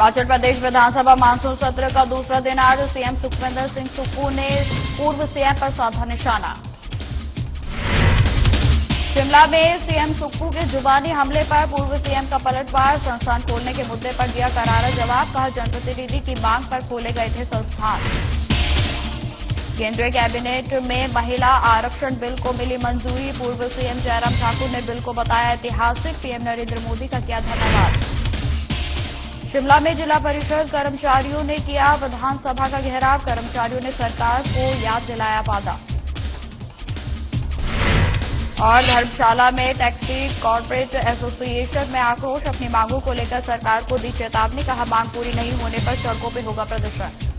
हिमाचल प्रदेश विधानसभा monsoon सत्र का दूसरा दिन आज सीएम सुखविंदर सिंह सुक्खू ने पूर्व सीएम पर साधा निशाना। शिमला में सीएम सुक्खू के जुबानी हमले पर पूर्व सीएम का पलटवार। संस्थान खोलने के मुद्दे पर दिया करारा जवाब। कहा जनप्रतिनिधि की मांग पर खोले गए थे संस्थान। केंद्रीय कैबिनेट में महिला आरक्षण बिल को मिली मंजूरी। पूर्व सीएम जयराम ठाकुर ने बिल को बताया ऐतिहासिक। पीएम नरेंद्र मोदी का किया धन्यवाद। शिमला में जिला परिषद कर्मचारियों ने किया विधानसभा का घेराव। कर्मचारियों ने सरकार को याद दिलाया वादा। और धर्मशाला में टैक्सी कॉर्पोरेट एसोसिएशन में आक्रोश। अपनी मांगों को लेकर सरकार को दी चेतावनी। कहा मांग पूरी नहीं होने पर सड़कों पर होगा प्रदर्शन।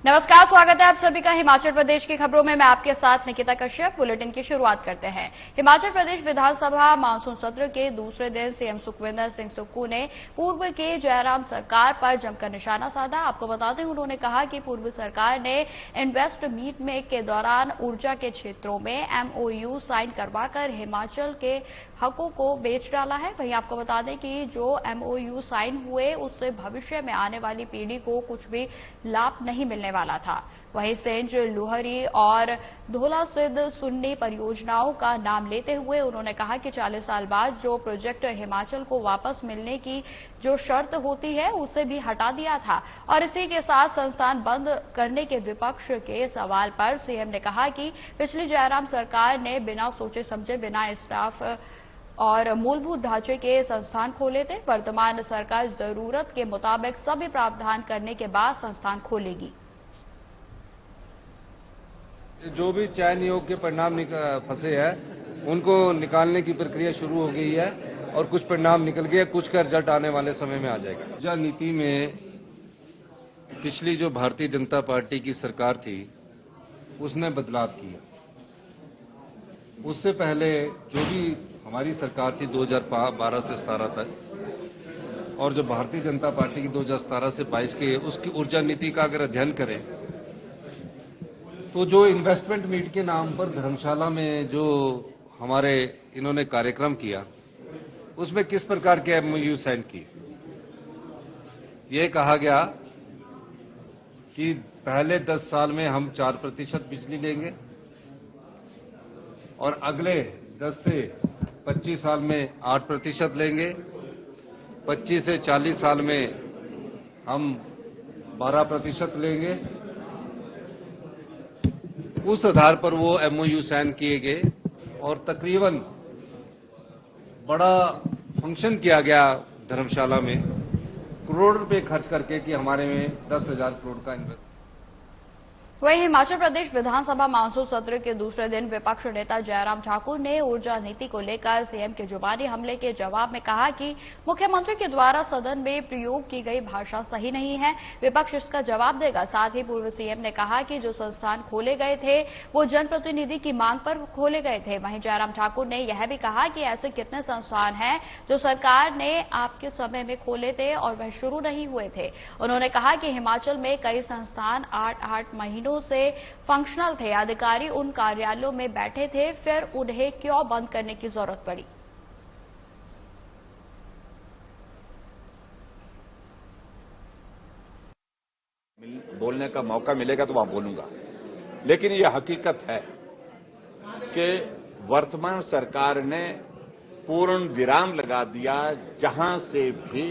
नमस्कार, स्वागत है आप सभी का हिमाचल प्रदेश की खबरों में। मैं आपके साथ निकिता कश्यप। बुलेटिन की शुरुआत करते हैं। हिमाचल प्रदेश विधानसभा मानसून सत्र के दूसरे दिन सीएम सुखविंदर सिंह सुक्खू ने पूर्व के जयराम सरकार पर जमकर निशाना साधा। आपको बता दें, उन्होंने कहा कि पूर्व सरकार ने इन्वेस्ट मीट में के दौरान ऊर्जा के क्षेत्रों में एमओयू साइन करवाकर हिमाचल के हकों को बेच डाला है। वहीं आपको बता दें कि जो एमओयू साइन हुए उससे भविष्य में आने वाली पीढ़ी को कुछ भी लाभ नहीं मिलने वाला था। वहीं सेंज, लुहरी और धोला सिद्ध सुन्नी परियोजनाओं का नाम लेते हुए उन्होंने कहा कि 40 साल बाद जो प्रोजेक्ट हिमाचल को वापस मिलने की जो शर्त होती है उसे भी हटा दिया था। और इसी के साथ संस्थान बंद करने के विपक्ष के सवाल पर सीएम ने कहा कि पिछली जयराम सरकार ने बिना सोचे समझे, बिना स्टाफ और मूलभूत ढांचे के संस्थान खोले थे। वर्तमान सरकार जरूरत के मुताबिक सभी प्रावधान करने के बाद संस्थान खोलेगी। जो भी चयन योग के परिणाम फंसे हैं उनको निकालने की प्रक्रिया शुरू हो गई है और कुछ परिणाम निकल गए, कुछ का रिजल्ट आने वाले समय में आ जाएगा। ऊर्जा नीति में पिछली जो भारतीय जनता पार्टी की सरकार थी उसने बदलाव किया। उससे पहले जो भी हमारी सरकार थी 2012 से 17 तक, और जो भारतीय जनता पार्टी की 2017 से 22 की, उसकी ऊर्जा नीति का अगर अध्ययन करें तो जो इन्वेस्टमेंट मीट के नाम पर धर्मशाला में जो हमारे इन्होंने कार्यक्रम किया उसमें किस प्रकार के एमओयू साइन किए। ये कहा गया कि पहले 10 साल में हम 4% बिजली लेंगे और अगले 10 से 25 साल में 8% लेंगे, 25 से 40 साल में हम 12% लेंगे। उस आधार पर वो एमओयू साइन किए गए और तकरीबन बड़ा फंक्शन किया गया धर्मशाला में, करोड़ रुपए खर्च करके कि हमारे में 10,000 करोड़ का इन्वेस्ट। वहीं हिमाचल प्रदेश विधानसभा मानसून सत्र के दूसरे दिन विपक्ष नेता जयराम ठाकुर ने ऊर्जा नीति को लेकर सीएम के जुबानी हमले के जवाब में कहा कि मुख्यमंत्री के द्वारा सदन में प्रयोग की गई भाषा सही नहीं है। विपक्ष इसका जवाब देगा। साथ ही पूर्व सीएम ने कहा कि जो संस्थान खोले गए थे वो जनप्रतिनिधि की मांग पर खोले गए थे। वहीं जयराम ठाकुर ने यह भी कहा कि ऐसे कितने संस्थान हैं जो सरकार ने आपके समय में खोले थे और वह शुरू नहीं हुए थे। उन्होंने कहा कि हिमाचल में कई संस्थान 8-8 महीनों से फंक्शनल थे। अधिकारी उन कार्यालयों में बैठे थे, फिर उन्हें क्यों बंद करने की जरूरत पड़ी। बोलने का मौका मिलेगा तो वहां बोलूंगा, लेकिन यह हकीकत है कि वर्तमान सरकार ने पूर्ण विराम लगा दिया। जहां से भी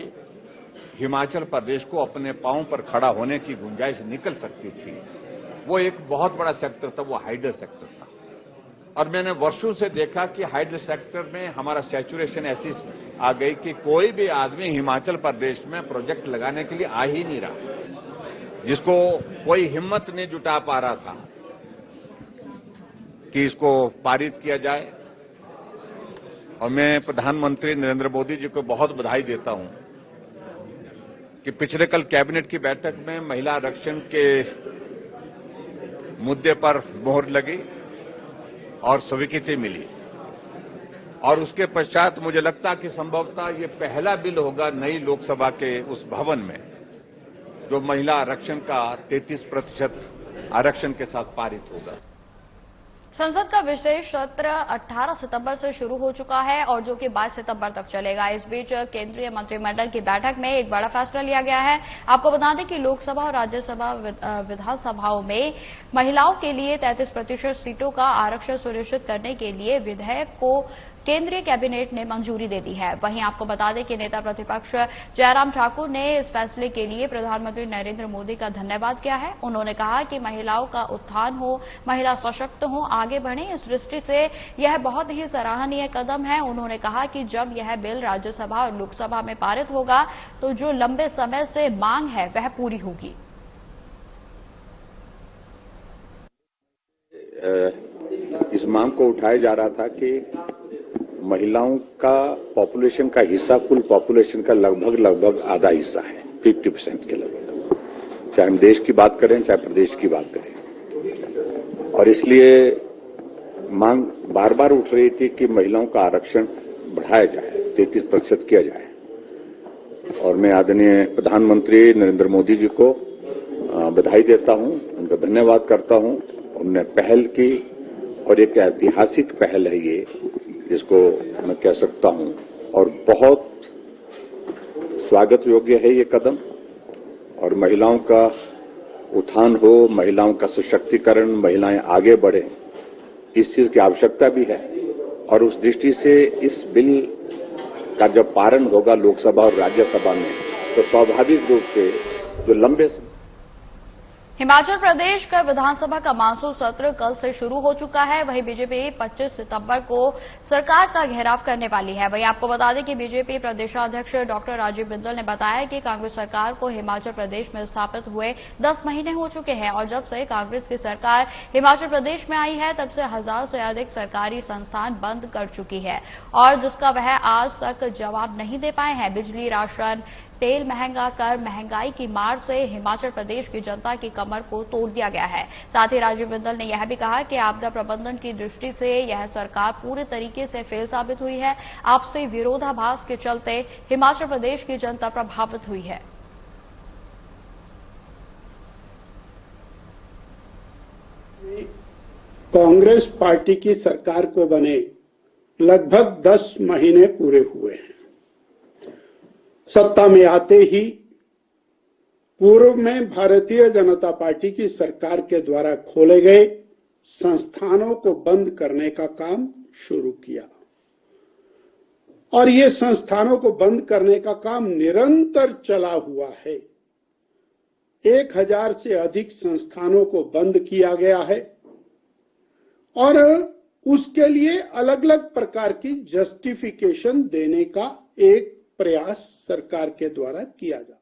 हिमाचल प्रदेश को अपने पांव पर खड़ा होने की गुंजाइश निकल सकती थी, वो एक बहुत बड़ा सेक्टर था, वो हाइडल सेक्टर था। और मैंने वर्षों से देखा कि हाइडल सेक्टर में हमारा सैचुरेशन ऐसी आ गई कि कोई भी आदमी हिमाचल प्रदेश में प्रोजेक्ट लगाने के लिए आ ही नहीं रहा, जिसको कोई हिम्मत नहीं जुटा पा रहा था कि इसको पारित किया जाए। और मैं प्रधानमंत्री नरेंद्र मोदी जी को बहुत बधाई देता हूं कि पिछले कल कैबिनेट की बैठक में महिला आरक्षण के मुद्दे पर मोहर लगी और स्वीकृति मिली। और उसके पश्चात मुझे लगता कि संभवतः ये पहला बिल होगा नई लोकसभा के उस भवन में जो महिला आरक्षण का 33% आरक्षण के साथ पारित होगा। संसद का विशेष सत्र 18 सितंबर से शुरू हो चुका है और जो कि 22 सितंबर तक चलेगा। इस बीच केंद्रीय मंत्रिमंडल की बैठक में एक बड़ा फैसला लिया गया है। आपको बता दें कि लोकसभा और राज्यसभा विधानसभाओं में महिलाओं के लिए 33% सीटों का आरक्षण सुनिश्चित करने के लिए विधेयक को केंद्रीय कैबिनेट ने मंजूरी दे दी है। वहीं आपको बता दें कि नेता प्रतिपक्ष जयराम ठाकुर ने इस फैसले के लिए प्रधानमंत्री नरेंद्र मोदी का धन्यवाद किया है। उन्होंने कहा कि महिलाओं का उत्थान हो, महिला सशक्त हो, आगे बढ़े, इस दृष्टि से यह बहुत ही सराहनीय कदम है। उन्होंने कहा कि जब यह बिल राज्यसभा और लोकसभा में पारित होगा तो जो लंबे समय से मांग है वह पूरी होगी। इस मांग को उठाया जा रहा था कि महिलाओं का पॉपुलेशन का हिस्सा कुल पॉपुलेशन का लगभग आधा हिस्सा है, 50% के लगभग, चाहे हम देश की बात करें चाहे प्रदेश की बात करें। और इसलिए मांग बार बार उठ रही थी कि महिलाओं का आरक्षण बढ़ाया जाए, 33% किया जाए। और मैं आदरणीय प्रधानमंत्री नरेंद्र मोदी जी को बधाई देता हूं, उनका धन्यवाद करता हूं। उन्होंने पहल की और एक ऐतिहासिक पहल है ये, जिसको मैं कह सकता हूं, और बहुत स्वागत योग्य है ये कदम। और महिलाओं का उत्थान हो, महिलाओं का सशक्तिकरण, महिलाएं आगे बढ़े, इस चीज की आवश्यकता भी है। और उस दृष्टि से इस बिल का जब पारण होगा लोकसभा और राज्यसभा में, तो स्वाभाविक रूप से जो लंबे हिमाचल प्रदेश का विधानसभा का मानसून सत्र कल से शुरू हो चुका है। वहीं बीजेपी 25 सितंबर को सरकार का घेराव करने वाली है। वहीं आपको बता दें कि बीजेपी प्रदेशाध्यक्ष डॉक्टर राजीव बिंदल ने बताया कि कांग्रेस सरकार को हिमाचल प्रदेश में स्थापित हुए 10 महीने हो चुके हैं और जब से कांग्रेस की सरकार हिमाचल प्रदेश में आई है तब से 1000 से अधिक सरकारी संस्थान बंद कर चुकी है और जिसका वह आज तक जवाब नहीं दे पाए हैं। बिजली, राशन, तेल महंगा कर महंगाई की मार से हिमाचल प्रदेश की जनता की कमर को तोड़ दिया गया है। साथ ही राजीव बिंदल ने यह भी कहा कि आपदा प्रबंधन की दृष्टि से यह सरकार पूरे तरीके से फेल साबित हुई है। आपसी विरोधाभास के चलते हिमाचल प्रदेश की जनता प्रभावित हुई है। कांग्रेस पार्टी की सरकार को बने लगभग 10 महीने पूरे हुए हैं। सत्ता में आते ही पूर्व में भारतीय जनता पार्टी की सरकार के द्वारा खोले गए संस्थानों को बंद करने का काम शुरू किया और ये संस्थानों को बंद करने का काम निरंतर चला हुआ है। 1000 से अधिक संस्थानों को बंद किया गया है और उसके लिए अलग अलग प्रकार की जस्टिफिकेशन देने का एक प्रयास सरकार के द्वारा किया जा।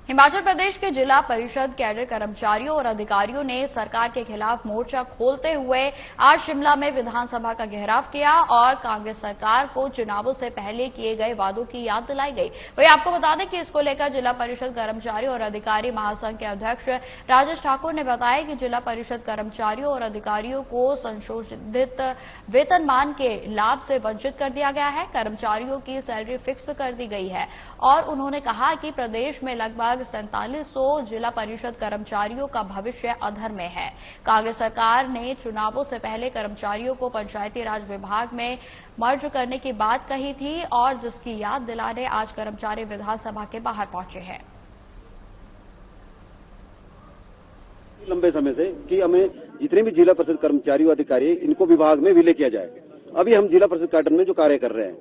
हिमाचल प्रदेश के जिला परिषद कैडर कर्मचारियों और अधिकारियों ने सरकार के खिलाफ मोर्चा खोलते हुए आज शिमला में विधानसभा का घेराव किया और कांग्रेस सरकार को चुनावों से पहले किए गए वादों की याद दिलाई गई। वहीं आपको बता दें कि इसको लेकर जिला परिषद कर्मचारी और अधिकारी महासंघ के अध्यक्ष राजेश ठाकुर ने बताया कि जिला परिषद कर्मचारियों और अधिकारियों को संशोधित वेतनमान के लाभ से वंचित कर दिया गया है। कर्मचारियों की सैलरी फिक्स कर दी गई है और उन्होंने कहा कि प्रदेश में लगभग 4700 जिला परिषद कर्मचारियों का भविष्य अधर में है। कांग्रेस सरकार ने चुनावों से पहले कर्मचारियों को पंचायती राज विभाग में मर्ज करने की बात कही थी और जिसकी याद दिलाने आज कर्मचारी विधानसभा के बाहर पहुंचे हैं। लंबे समय से कि हमें जितने भी जिला परिषद कर्मचारी अधिकारी इनको विभाग में विलय किया जाए। अभी हम जिला परिषद कैडर में जो कार्य कर रहे हैं,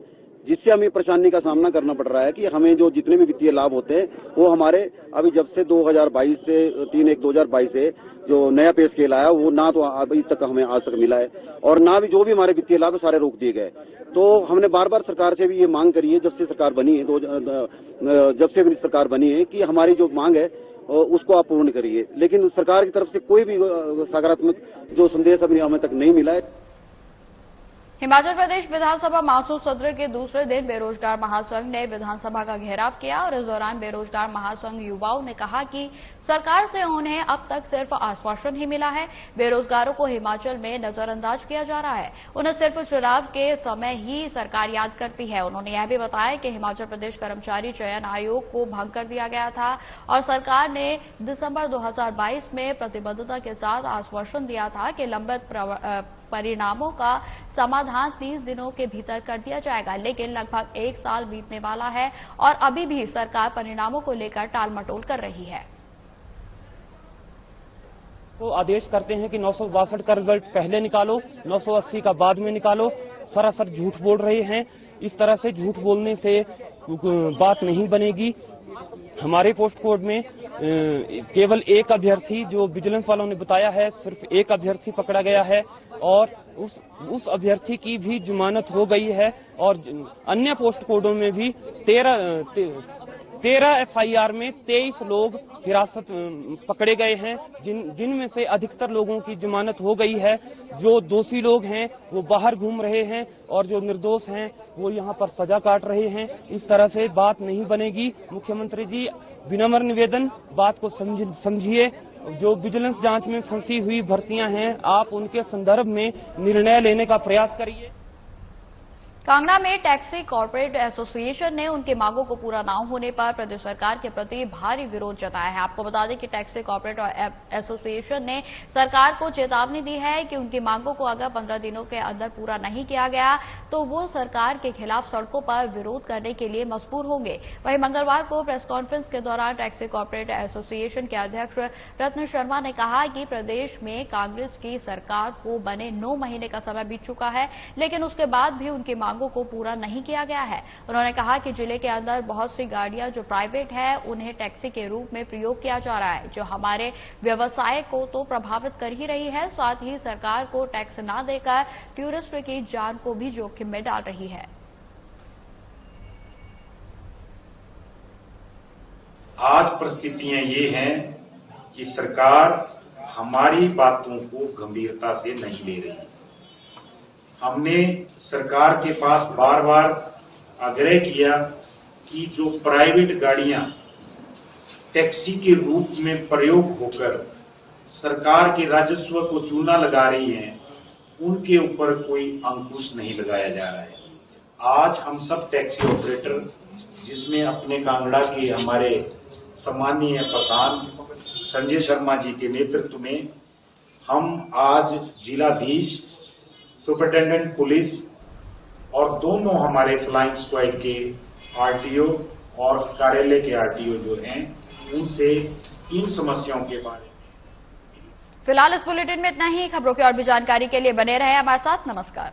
जिससे हमें परेशानी का सामना करना पड़ रहा है कि हमें जो जितने भी वित्तीय लाभ होते हैं वो हमारे अभी जब से 2022 से 3/1/2022 से जो नया पे स्केल आया वो ना तो अभी तक हमें आज तक मिला है और ना भी जो भी हमारे वित्तीय लाभ सारे रोक दिए गए। तो हमने बार बार सरकार से भी ये मांग करी है जब से सरकार बनी है, जब से भी सरकार बनी है कि हमारी जो मांग है उसको आप पूर्ण करिए, लेकिन सरकार की तरफ से कोई भी सकारात्मक जो संदेश अभी हमें तक नहीं मिला है। हिमाचल प्रदेश विधानसभा मानसून सत्र के दूसरे दिन बेरोजगार महासंघ ने विधानसभा का घेराव किया और इस दौरान बेरोजगार महासंघ युवाओं ने कहा कि सरकार से उन्हें अब तक सिर्फ आश्वासन ही मिला है। बेरोजगारों को हिमाचल में नजरअंदाज किया जा रहा है। उन्हें सिर्फ चुनाव के समय ही सरकार याद करती है। उन्होंने यह भी बताया कि हिमाचल प्रदेश कर्मचारी चयन आयोग को भंग कर दिया गया था और सरकार ने दिसंबर 2022 में प्रतिबद्धता के साथ आश्वासन दिया था कि लंबित परिणामों का समाधान 30 दिनों के भीतर कर दिया जाएगा, लेकिन लगभग 1 साल बीतने वाला है और अभी भी सरकार परिणामों को लेकर टालमटोल कर रही है। तो आदेश करते हैं कि 962 का रिजल्ट पहले निकालो, 980 का बाद में निकालो। सरासर झूठ बोल रहे हैं। इस तरह से झूठ बोलने से बात नहीं बनेगी। हमारे पोस्ट कोड में केवल एक अभ्यर्थी, जो विजिलेंस वालों ने बताया है, सिर्फ एक अभ्यर्थी पकड़ा गया है और उस अभ्यर्थी की भी जमानत हो गई है और अन्य पोस्ट कोडों में भी 13 एफआईआर में 23 लोग हिरासत पकड़े गए हैं, जिनमें से अधिकतर लोगों की जमानत हो गई है। जो दोषी लोग हैं वो बाहर घूम रहे हैं और जो निर्दोष हैं वो यहाँ पर सजा काट रहे हैं। इस तरह से बात नहीं बनेगी। मुख्यमंत्री जी, विनम्र निवेदन, बात को समझिए। जो विजिलेंस जांच में फंसी हुई भर्तियां हैं, आप उनके संदर्भ में निर्णय लेने का प्रयास करिए। कांगड़ा में टैक्सी कॉर्पोरेट एसोसिएशन ने उनकी मांगों को पूरा न होने पर प्रदेश सरकार के प्रति भारी विरोध जताया है। आपको बता दें कि टैक्सी कॉर्पोरेट एसोसिएशन ने सरकार को चेतावनी दी है कि उनकी मांगों को अगर 15 दिनों के अंदर पूरा नहीं किया गया तो वो सरकार के खिलाफ सड़कों पर विरोध करने के लिए मजबूर होंगे। वहीं मंगलवार को प्रेस कॉन्फ्रेंस के दौरान टैक्सी कॉर्पोरेट एसोसिएशन के अध्यक्ष रत्न शर्मा ने कहा कि प्रदेश में कांग्रेस की सरकार को बने 9 महीने का समय बीत चुका है, लेकिन उसके बाद भी उनकी मांगों को पूरा नहीं किया गया है। उन्होंने कहा कि जिले के अंदर बहुत सी गाड़ियां जो प्राइवेट है उन्हें टैक्सी के रूप में प्रयोग किया जा रहा है, जो हमारे व्यवसाय को तो प्रभावित कर ही रही है, साथ ही सरकार को टैक्स न देकर टूरिस्ट की जान को भी जोखिम में डाल रही है। आज परिस्थितियां ये हैं कि सरकार हमारी बातों को गंभीरता से नहीं ले रही। हमने सरकार के पास बार बार आग्रह किया कि जो प्राइवेट गाड़ियां टैक्सी के रूप में प्रयोग होकर सरकार के राजस्व को चूना लगा रही हैं, उनके ऊपर कोई अंकुश नहीं लगाया जा रहा है। आज हम सब टैक्सी ऑपरेटर, जिसमें अपने कांगड़ा के हमारे सम्मानीय प्रधान संजय शर्मा जी के नेतृत्व में हम आज जिलाधीश, सुपरिटेंडेंट पुलिस और दोनों हमारे फ्लाइंग स्क्वाड के आरटीओ और कार्यालय के आरटीओ जो हैं, उनसे इन समस्याओं के बारे में। फिलहाल इस बुलेटिन में इतना ही। खबरों की और भी जानकारी के लिए बने रहें हमारे साथ। नमस्कार।